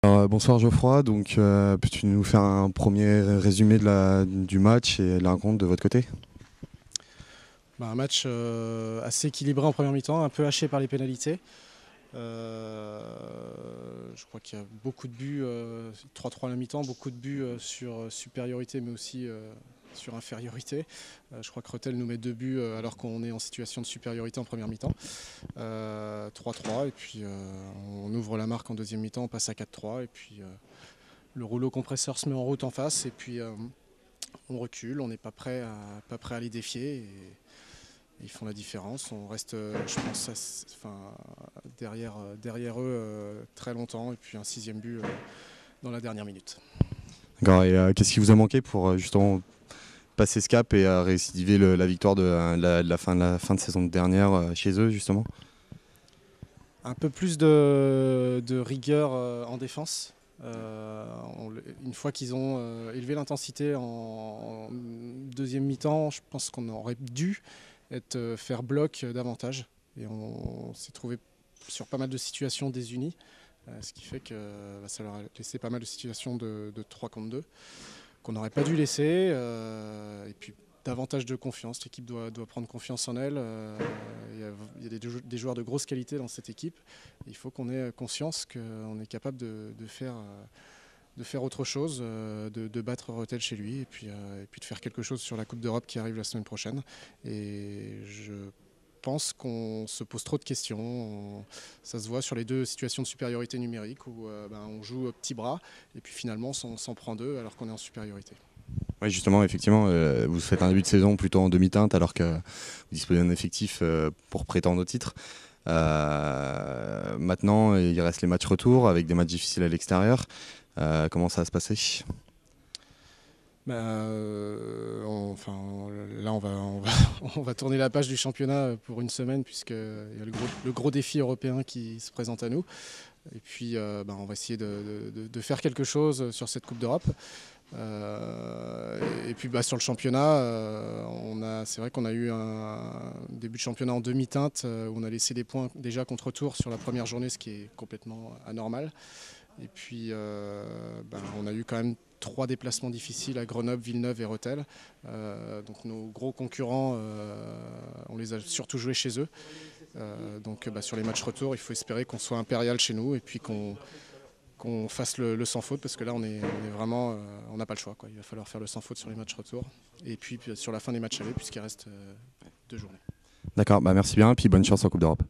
Bonsoir Geoffroy, donc peux-tu nous faire un premier résumé du match et la rencontre de votre côté? Un match assez équilibré en première mi-temps, un peu haché par les pénalités. Je crois qu'il y a beaucoup de buts, 3-3 à la mi-temps, beaucoup de buts sur supériorité mais aussi sur infériorité. Je crois que Rethel nous met 2 buts alors qu'on est en situation de supériorité en première mi-temps. 3-3 et puis on ouvre la marque en deuxième mi-temps, on passe à 4-3 et puis le rouleau compresseur se met en route en face et puis on recule, on n'est pas prêt à les défier. Et ils font la différence. On reste, je pense, derrière eux très longtemps. Et puis un 6e but dans la dernière minute. D'accord, et qu'est-ce qui vous a manqué pour justement passer ce cap et récidiver la victoire de la fin de saison dernière chez eux justement? Un peu plus de rigueur en défense. Une fois qu'ils ont élevé l'intensité en deuxième mi-temps, je pense qu'on aurait dû faire bloc davantage. Et on s'est trouvé sur pas mal de situations désunies, ce qui fait que ça leur a laissé pas mal de situations de 3 contre 2 qu'on n'aurait pas dû laisser. Et puis davantage de confiance. L'équipe doit prendre confiance en elle. Il y a des joueurs de grosse qualité dans cette équipe. Il faut qu'on ait conscience qu'on est capable de faire autre chose, de battre Rethel chez lui et puis de faire quelque chose sur la Coupe d'Europe qui arrive la semaine prochaine. Et je pense qu'on se pose trop de questions. Ça se voit sur les 2 situations de supériorité numérique où on joue au petit bras et puis finalement on s'en prend 2 alors qu'on est en supériorité. Oui, justement, effectivement, vous faites un début de saison plutôt en demi-teinte alors que vous disposez d'un effectif pour prétendre au titre. Maintenant, il reste les matchs retour avec des matchs difficiles à l'extérieur. Comment ça va se passer? Là, on va tourner la page du championnat pour une semaine puisqu'il y a le gros défi européen qui se présente à nous. Et puis, on va essayer de faire quelque chose sur cette Coupe d'Europe. Et puis, sur le championnat, c'est vrai qu'on a eu un début de championnat en demi-teinte où on a laissé des points déjà contre Tours sur la première journée, ce qui est complètement anormal. Et puis, on a eu quand même 3 déplacements difficiles à Grenoble, Villeneuve et Rethel. Donc nos gros concurrents, on les a surtout joués chez eux. Sur les matchs retour, il faut espérer qu'on soit impérial chez nous et puis qu'on fasse le sans faute parce que là on est vraiment, on n'a pas le choix, quoi. Il va falloir faire le sans faute sur les matchs retour et puis sur la fin des matchs allés puisqu'il reste 2 journées. D'accord, merci bien et puis bonne chance en Coupe d'Europe.